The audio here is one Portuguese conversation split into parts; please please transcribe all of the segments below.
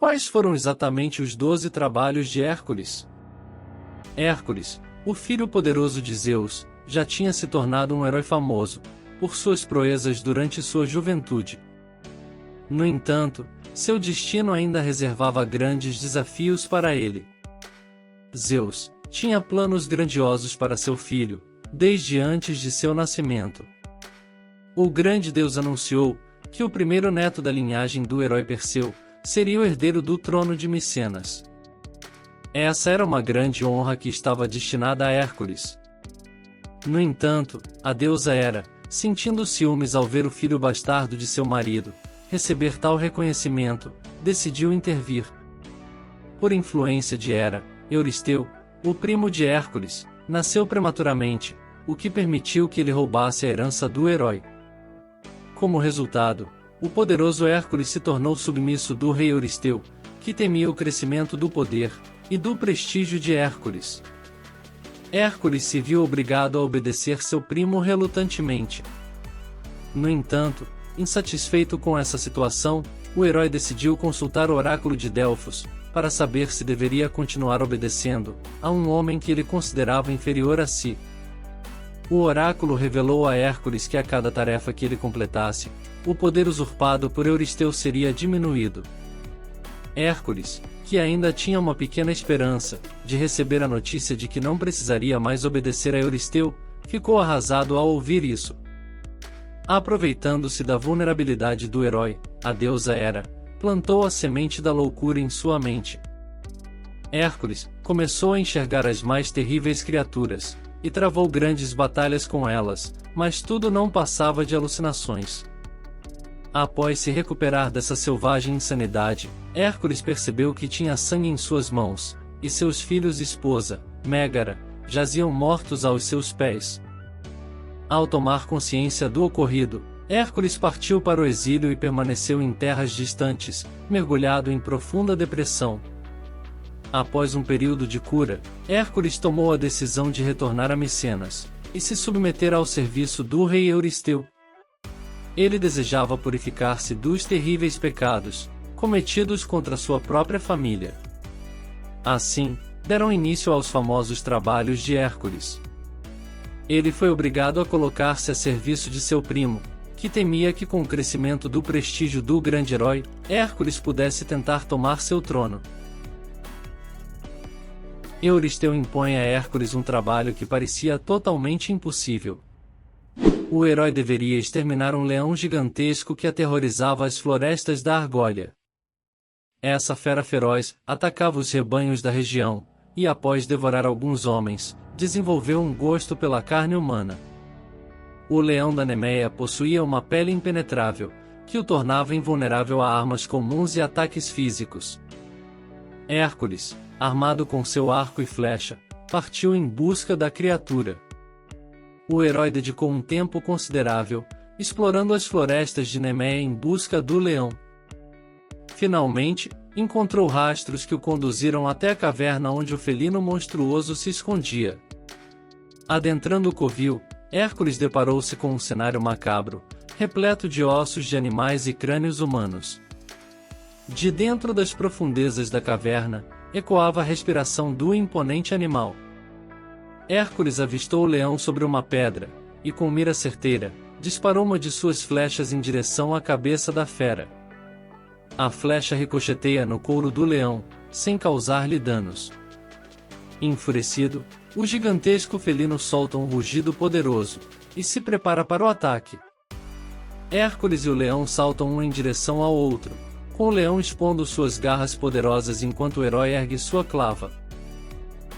Quais foram exatamente os 12 trabalhos de Hércules? Hércules, o filho poderoso de Zeus, já tinha se tornado um herói famoso, por suas proezas durante sua juventude. No entanto, seu destino ainda reservava grandes desafios para ele. Zeus tinha planos grandiosos para seu filho, desde antes de seu nascimento. O grande deus anunciou que o primeiro neto da linhagem do herói Perseu seria o herdeiro do trono de Micenas. Essa era uma grande honra que estava destinada a Hércules. No entanto, a deusa Hera, sentindo ciúmes ao ver o filho bastardo de seu marido receber tal reconhecimento, decidiu intervir. Por influência de Hera, Euristeu, o primo de Hércules, nasceu prematuramente, o que permitiu que ele roubasse a herança do herói. Como resultado, o poderoso Hércules se tornou submisso do rei Euristeu, que temia o crescimento do poder e do prestígio de Hércules. Hércules se viu obrigado a obedecer seu primo relutantemente. No entanto, insatisfeito com essa situação, o herói decidiu consultar o oráculo de Delfos, para saber se deveria continuar obedecendo a um homem que ele considerava inferior a si. O oráculo revelou a Hércules que a cada tarefa que ele completasse, o poder usurpado por Euristeu seria diminuído. Hércules, que ainda tinha uma pequena esperança de receber a notícia de que não precisaria mais obedecer a Euristeu, ficou arrasado ao ouvir isso. Aproveitando-se da vulnerabilidade do herói, a deusa Hera plantou a semente da loucura em sua mente. Hércules começou a enxergar as mais terríveis criaturas, e travou grandes batalhas com elas, mas tudo não passava de alucinações. Após se recuperar dessa selvagem insanidade, Hércules percebeu que tinha sangue em suas mãos, e seus filhos e esposa, Mégara, jaziam mortos aos seus pés. Ao tomar consciência do ocorrido, Hércules partiu para o exílio e permaneceu em terras distantes, mergulhado em profunda depressão. Após um período de cura, Hércules tomou a decisão de retornar a Micenas e se submeter ao serviço do rei Euristeu. Ele desejava purificar-se dos terríveis pecados cometidos contra sua própria família. Assim, deram início aos famosos trabalhos de Hércules. Ele foi obrigado a colocar-se a serviço de seu primo, que temia que com o crescimento do prestígio do grande herói, Hércules pudesse tentar tomar seu trono. Euristeu impõe a Hércules um trabalho que parecia totalmente impossível. O herói deveria exterminar um leão gigantesco que aterrorizava as florestas da Argólia. Essa fera feroz atacava os rebanhos da região, e após devorar alguns homens, desenvolveu um gosto pela carne humana. O leão da Nemeia possuía uma pele impenetrável, que o tornava invulnerável a armas comuns e ataques físicos. Hércules, armado com seu arco e flecha, partiu em busca da criatura. O herói dedicou um tempo considerável, explorando as florestas de Nemeia em busca do leão. Finalmente, encontrou rastros que o conduziram até a caverna onde o felino monstruoso se escondia. Adentrando o covil, Hércules deparou-se com um cenário macabro, repleto de ossos de animais e crânios humanos. De dentro das profundezas da caverna, ecoava a respiração do imponente animal. Hércules avistou o leão sobre uma pedra, e com mira certeira, disparou uma de suas flechas em direção à cabeça da fera. A flecha ricocheteia no couro do leão, sem causar-lhe danos. Enfurecido, o gigantesco felino solta um rugido poderoso, e se prepara para o ataque. Hércules e o leão saltam um em direção ao outro, com o leão expondo suas garras poderosas enquanto o herói ergue sua clava.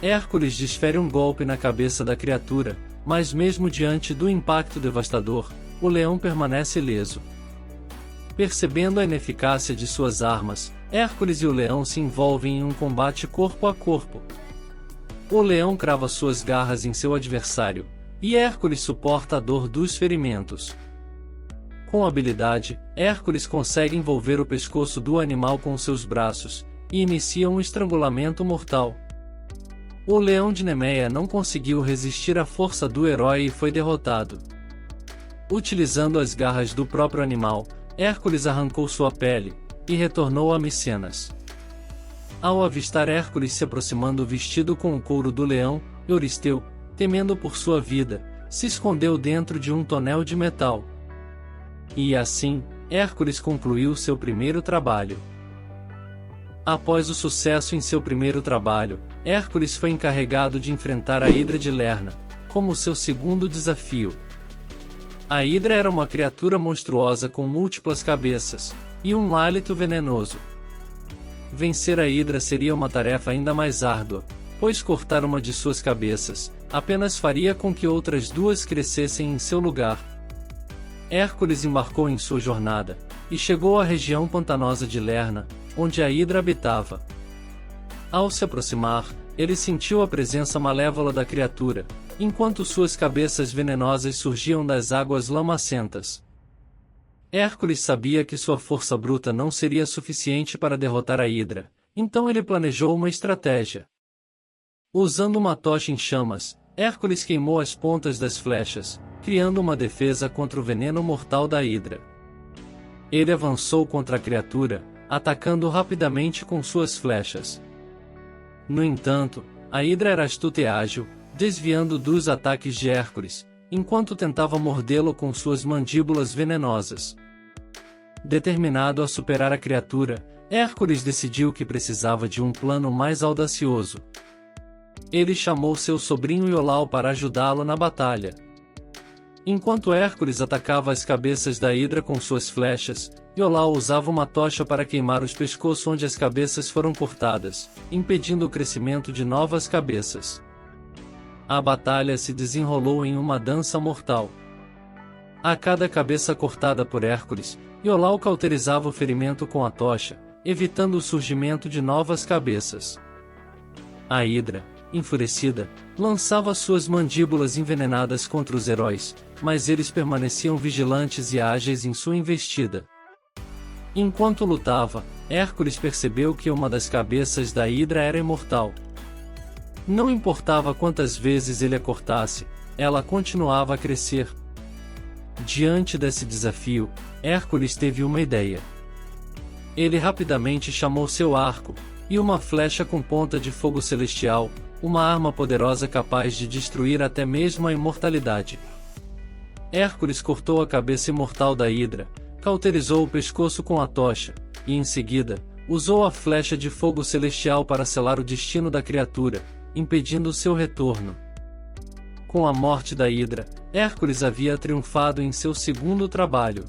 Hércules desfere um golpe na cabeça da criatura, mas mesmo diante do impacto devastador, o leão permanece ileso. Percebendo a ineficácia de suas armas, Hércules e o leão se envolvem em um combate corpo a corpo. O leão crava suas garras em seu adversário, e Hércules suporta a dor dos ferimentos. Com habilidade, Hércules consegue envolver o pescoço do animal com seus braços, e inicia um estrangulamento mortal. O leão de Nemeia não conseguiu resistir à força do herói e foi derrotado. Utilizando as garras do próprio animal, Hércules arrancou sua pele, e retornou a Micenas. Ao avistar Hércules se aproximando vestido com o couro do leão, Euristeu, temendo por sua vida, se escondeu dentro de um tonel de metal. E assim, Hércules concluiu seu primeiro trabalho. Após o sucesso em seu primeiro trabalho, Hércules foi encarregado de enfrentar a Hidra de Lerna, como seu segundo desafio. A Hidra era uma criatura monstruosa com múltiplas cabeças, e um hálito venenoso. Vencer a Hidra seria uma tarefa ainda mais árdua, pois cortar uma de suas cabeças apenas faria com que outras duas crescessem em seu lugar. Hércules embarcou em sua jornada, e chegou à região pantanosa de Lerna, onde a Hidra habitava. Ao se aproximar, ele sentiu a presença malévola da criatura, enquanto suas cabeças venenosas surgiam das águas lamacentas. Hércules sabia que sua força bruta não seria suficiente para derrotar a Hidra, então ele planejou uma estratégia. Usando uma tocha em chamas, Hércules queimou as pontas das flechas, criando uma defesa contra o veneno mortal da Hidra. Ele avançou contra a criatura, atacando rapidamente com suas flechas. No entanto, a Hidra era astuta e ágil, desviando dos ataques de Hércules, enquanto tentava mordê-lo com suas mandíbulas venenosas. Determinado a superar a criatura, Hércules decidiu que precisava de um plano mais audacioso. Ele chamou seu sobrinho Iolau para ajudá-lo na batalha. Enquanto Hércules atacava as cabeças da Hidra com suas flechas, Iolau usava uma tocha para queimar os pescoços onde as cabeças foram cortadas, impedindo o crescimento de novas cabeças. A batalha se desenrolou em uma dança mortal. A cada cabeça cortada por Hércules, Iolau cauterizava o ferimento com a tocha, evitando o surgimento de novas cabeças. A Hidra, enfurecida, lançava suas mandíbulas envenenadas contra os heróis, mas eles permaneciam vigilantes e ágeis em sua investida. Enquanto lutava, Hércules percebeu que uma das cabeças da Hidra era imortal. Não importava quantas vezes ele a cortasse, ela continuava a crescer. Diante desse desafio, Hércules teve uma ideia. Ele rapidamente chamou seu arco, e uma flecha com ponta de fogo celestial, uma arma poderosa capaz de destruir até mesmo a imortalidade. Hércules cortou a cabeça imortal da Hidra, cauterizou o pescoço com a tocha, e em seguida, usou a flecha de fogo celestial para selar o destino da criatura, impedindo seu retorno. Com a morte da Hidra, Hércules havia triunfado em seu segundo trabalho.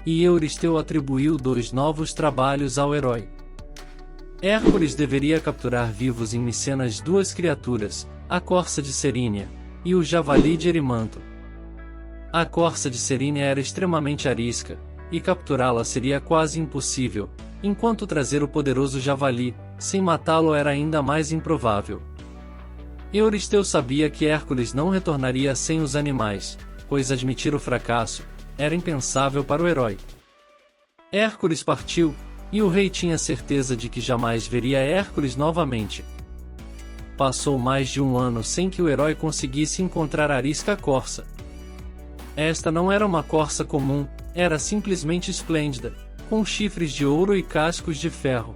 E Euristeu atribuiu 2 novos trabalhos ao herói. Hércules deveria capturar vivos em Micenas 2 criaturas, a corça de Cerínia e o javali de Erimanto. A corça de Cerínia era extremamente arisca, e capturá-la seria quase impossível, enquanto trazer o poderoso javali, sem matá-lo era ainda mais improvável. Euristeu sabia que Hércules não retornaria sem os animais, pois admitir o fracasso era impensável para o herói. Hércules partiu, e o rei tinha certeza de que jamais veria Hércules novamente. Passou mais de 1 ano sem que o herói conseguisse encontrar a arisca corça. Esta não era uma corça comum, era simplesmente esplêndida, com chifres de ouro e cascos de ferro.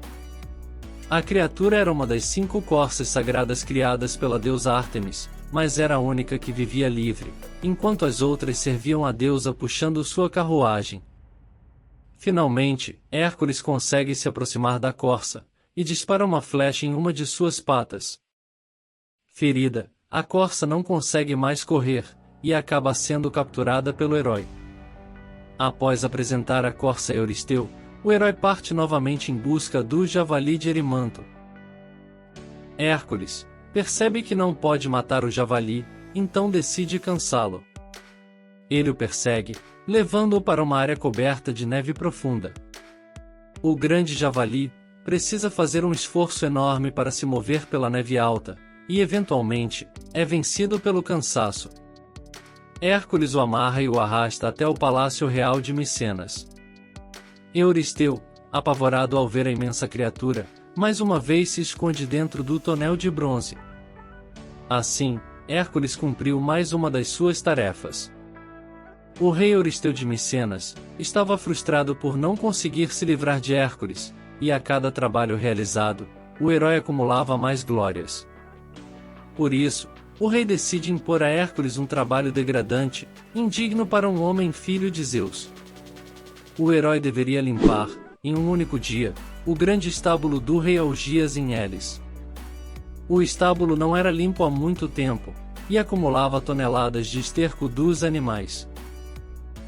A criatura era uma das 5 corças sagradas criadas pela deusa Ártemis, mas era a única que vivia livre, enquanto as outras serviam a deusa puxando sua carruagem. Finalmente, Hércules consegue se aproximar da corça, e dispara uma flecha em uma de suas patas. Ferida, a corça não consegue mais correr, e acaba sendo capturada pelo herói. Após apresentar a corça a Euristeu, o herói parte novamente em busca do javali de Erimanto. Hércules percebe que não pode matar o javali, então decide cansá-lo. Ele o persegue, levando-o para uma área coberta de neve profunda. O grande javali precisa fazer um esforço enorme para se mover pela neve alta, e eventualmente, é vencido pelo cansaço. Hércules o amarra e o arrasta até o palácio real de Micenas. Euristeu, apavorado ao ver a imensa criatura, mais uma vez se esconde dentro do tonel de bronze. Assim, Hércules cumpriu mais uma das suas tarefas. O rei Euristeu de Micenas estava frustrado por não conseguir se livrar de Hércules, e a cada trabalho realizado, o herói acumulava mais glórias. Por isso, o rei decide impor a Hércules um trabalho degradante, indigno para um homem filho de Zeus. O herói deveria limpar, em um único dia, o grande estábulo do rei Algias em Elis. O estábulo não era limpo há muito tempo, e acumulava toneladas de esterco dos animais.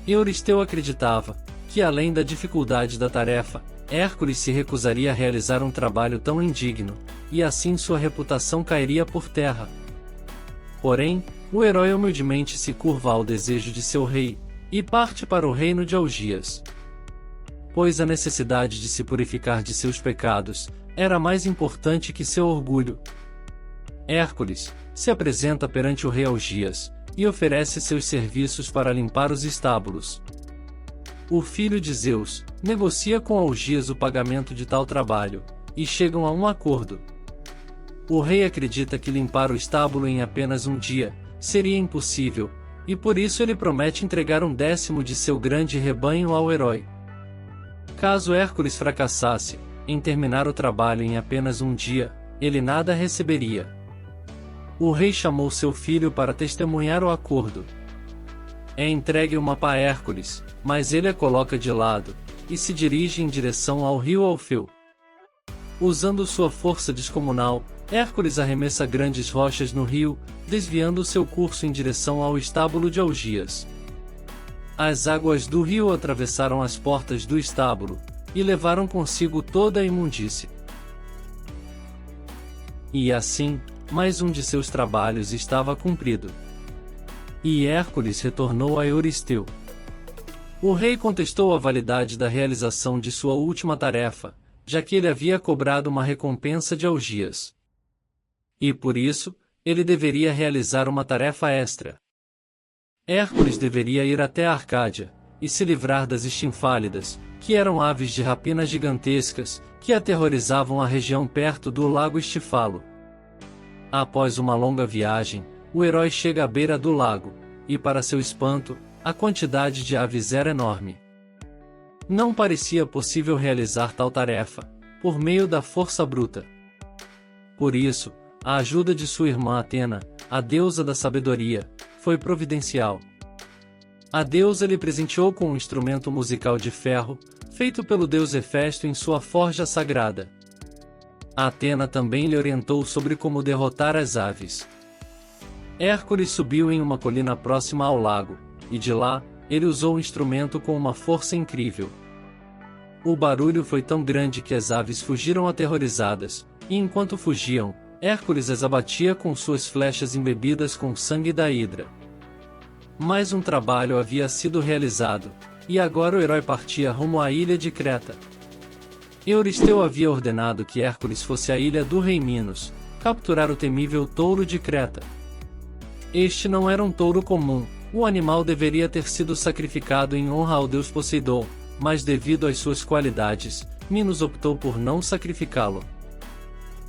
Euristeu acreditava que, além da dificuldade da tarefa, Hércules se recusaria a realizar um trabalho tão indigno, e assim sua reputação cairia por terra. Porém, o herói humildemente se curva ao desejo de seu rei, e parte para o reino de Algias. Pois a necessidade de se purificar de seus pecados era mais importante que seu orgulho. Hércules se apresenta perante o rei Algias, e oferece seus serviços para limpar os estábulos. O filho de Zeus negocia com Algias o pagamento de tal trabalho, e chegam a um acordo. O rei acredita que limpar o estábulo em apenas um dia seria impossível, e por isso ele promete entregar 1/10 de seu grande rebanho ao herói. Caso Hércules fracassasse em terminar o trabalho em apenas um dia, ele nada receberia. O rei chamou seu filho para testemunhar o acordo. É entregue o mapa a Hércules, mas ele a coloca de lado, e se dirige em direção ao rio Alfeu. Usando sua força descomunal, Hércules arremessa grandes rochas no rio, desviando seu curso em direção ao estábulo de Algias. As águas do rio atravessaram as portas do estábulo, e levaram consigo toda a imundície. E assim, mais um de seus trabalhos estava cumprido. E Hércules retornou a Euristeu. O rei contestou a validade da realização de sua última tarefa, já que ele havia cobrado uma recompensa de Algias. E por isso, ele deveria realizar uma tarefa extra. Hércules deveria ir até a Arcádia, e se livrar das estinfálidas, que eram aves de rapina gigantescas, que aterrorizavam a região perto do lago Estifalo. Após uma longa viagem, o herói chega à beira do lago, e para seu espanto, a quantidade de aves era enorme. Não parecia possível realizar tal tarefa, por meio da força bruta. Por isso, a ajuda de sua irmã Atena, a deusa da sabedoria, foi providencial. A deusa lhe presenteou com um instrumento musical de ferro, feito pelo deus Hefesto em sua forja sagrada. A Atena também lhe orientou sobre como derrotar as aves. Hércules subiu em uma colina próxima ao lago, e de lá, ele usou o instrumento com uma força incrível. O barulho foi tão grande que as aves fugiram aterrorizadas, e enquanto fugiam, Hércules as abatia com suas flechas embebidas com sangue da hidra. Mais um trabalho havia sido realizado, e agora o herói partia rumo à ilha de Creta. Euristeu havia ordenado que Hércules fosse à ilha do rei Minos, capturar o temível touro de Creta. Este não era um touro comum, o animal deveria ter sido sacrificado em honra ao deus Poseidon, mas devido às suas qualidades, Minos optou por não sacrificá-lo.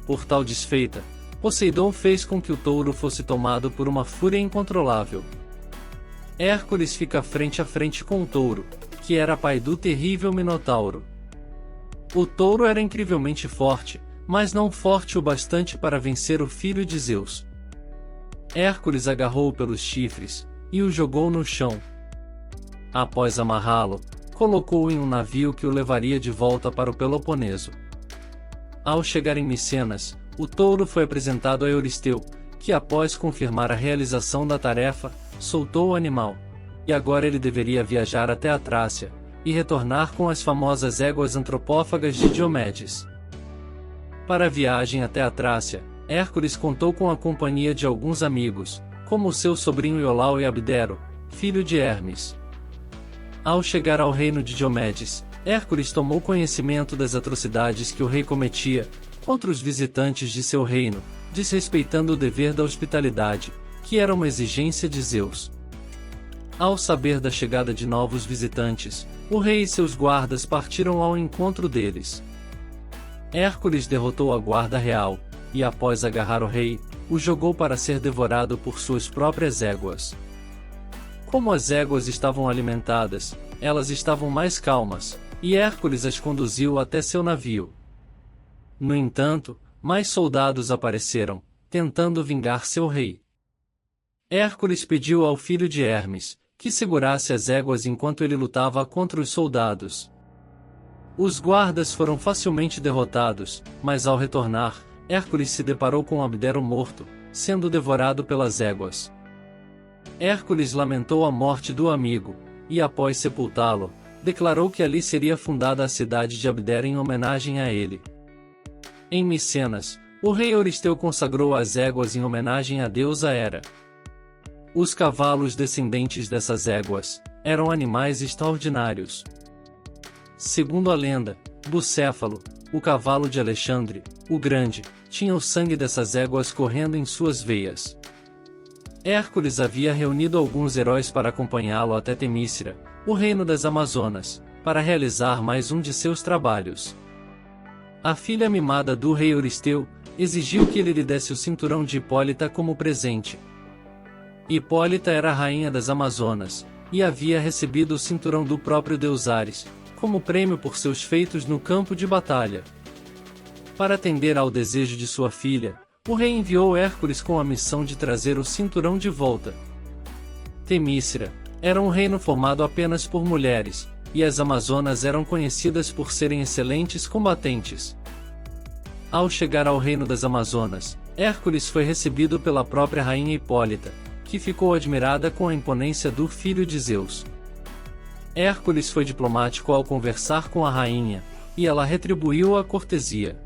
Por tal desfeita, Poseidon fez com que o touro fosse tomado por uma fúria incontrolável. Hércules fica frente a frente com o touro, que era pai do terrível Minotauro. O touro era incrivelmente forte, mas não forte o bastante para vencer o filho de Zeus. Hércules agarrou-o pelos chifres, e o jogou no chão. Após amarrá-lo, colocou-o em um navio que o levaria de volta para o Peloponeso. Ao chegar em Micenas, o touro foi apresentado a Euristeu, que após confirmar a realização da tarefa, soltou o animal. E agora ele deveria viajar até a Trácia, e retornar com as famosas éguas antropófagas de Diomedes. Para a viagem até a Trácia, Hércules contou com a companhia de alguns amigos, como seu sobrinho Iolau e Abdero, filho de Hermes. Ao chegar ao reino de Diomedes, Hércules tomou conhecimento das atrocidades que o rei cometia contra os visitantes de seu reino, desrespeitando o dever da hospitalidade, que era uma exigência de Zeus. Ao saber da chegada de novos visitantes, o rei e seus guardas partiram ao encontro deles. Hércules derrotou a guarda real, e após agarrar o rei, o jogou para ser devorado por suas próprias éguas. Como as éguas estavam alimentadas, elas estavam mais calmas, e Hércules as conduziu até seu navio. No entanto, mais soldados apareceram, tentando vingar seu rei. Hércules pediu ao filho de Hermes que segurasse as éguas enquanto ele lutava contra os soldados. Os guardas foram facilmente derrotados, mas ao retornar, Hércules se deparou com Abdero morto, sendo devorado pelas éguas. Hércules lamentou a morte do amigo, e após sepultá-lo, declarou que ali seria fundada a cidade de Abdera em homenagem a ele. Em Micenas, o rei Euristeu consagrou as éguas em homenagem à deusa Hera. Os cavalos descendentes dessas éguas eram animais extraordinários. Segundo a lenda, Bucéfalo, o cavalo de Alexandre, o Grande, tinha o sangue dessas éguas correndo em suas veias. Hércules havia reunido alguns heróis para acompanhá-lo até Temícera, o reino das Amazonas, para realizar mais um de seus trabalhos. A filha mimada do rei Euristeu exigiu que ele lhe desse o cinturão de Hipólita como presente. Hipólita era a rainha das Amazonas, e havia recebido o cinturão do próprio deus Ares, como prêmio por seus feitos no campo de batalha. Para atender ao desejo de sua filha, o rei enviou Hércules com a missão de trazer o cinturão de volta. Temícera era um reino formado apenas por mulheres, e as Amazonas eram conhecidas por serem excelentes combatentes. Ao chegar ao reino das Amazonas, Hércules foi recebido pela própria rainha Hipólita, que ficou admirada com a imponência do filho de Zeus. Hércules foi diplomático ao conversar com a rainha, e ela retribuiu a cortesia.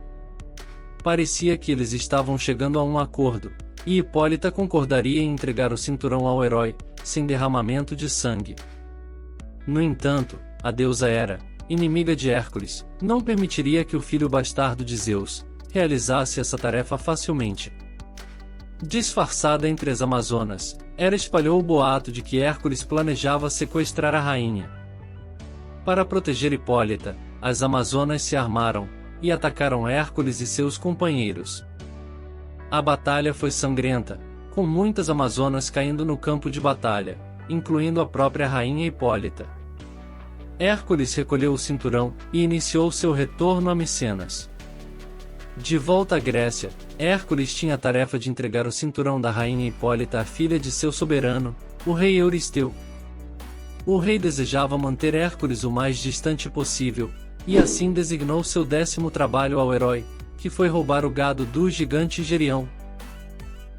Parecia que eles estavam chegando a um acordo, e Hipólita concordaria em entregar o cinturão ao herói, sem derramamento de sangue. No entanto, a deusa Hera, inimiga de Hércules, não permitiria que o filho bastardo de Zeus realizasse essa tarefa facilmente. Disfarçada entre as Amazonas, Hera espalhou o boato de que Hércules planejava sequestrar a rainha. Para proteger Hipólita, as Amazonas se armaram e atacaram Hércules e seus companheiros. A batalha foi sangrenta, com muitas Amazonas caindo no campo de batalha, incluindo a própria rainha Hipólita. Hércules recolheu o cinturão e iniciou seu retorno a Micenas. De volta à Grécia, Hércules tinha a tarefa de entregar o cinturão da rainha Hipólita à filha de seu soberano, o rei Euristeu. O rei desejava manter Hércules o mais distante possível, e assim designou seu 10º trabalho ao herói, que foi roubar o gado do gigante Gerião.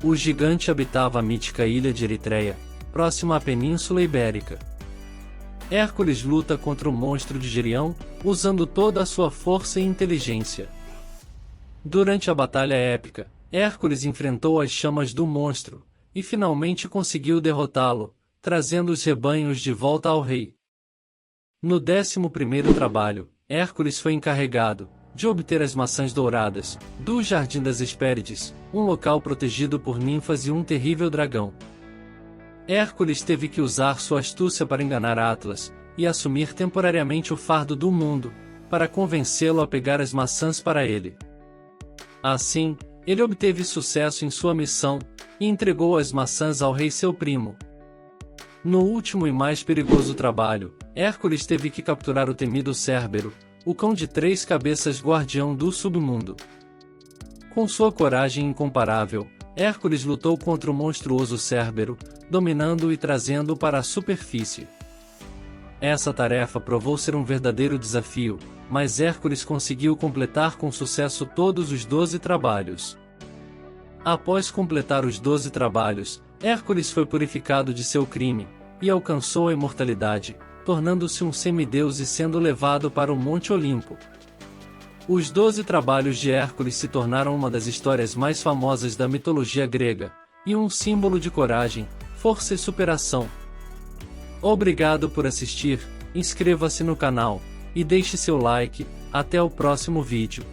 O gigante habitava a mítica ilha de Eritreia, próxima à Península Ibérica. Hércules luta contra o monstro de Gerião, usando toda a sua força e inteligência. Durante a batalha épica, Hércules enfrentou as chamas do monstro, e finalmente conseguiu derrotá-lo, trazendo os rebanhos de volta ao rei. No 11º trabalho, Hércules foi encarregado de obter as maçãs douradas do Jardim das Hespérides, um local protegido por ninfas e um terrível dragão. Hércules teve que usar sua astúcia para enganar Atlas, e assumir temporariamente o fardo do mundo, para convencê-lo a pegar as maçãs para ele. Assim, ele obteve sucesso em sua missão, e entregou as maçãs ao rei seu primo. No último e mais perigoso trabalho, Hércules teve que capturar o temido Cérbero, o cão de 3 cabeças guardião do submundo. Com sua coragem incomparável, Hércules lutou contra o monstruoso Cérbero, dominando-o e trazendo-o para a superfície. Essa tarefa provou ser um verdadeiro desafio, mas Hércules conseguiu completar com sucesso todos os 12 trabalhos. Após completar os 12 trabalhos, Hércules foi purificado de seu crime, e alcançou a imortalidade, tornando-se um semideus e sendo levado para o Monte Olimpo. Os 12 trabalhos de Hércules se tornaram uma das histórias mais famosas da mitologia grega, e um símbolo de coragem, força e superação. Obrigado por assistir, inscreva-se no canal, e deixe seu like. Até o próximo vídeo.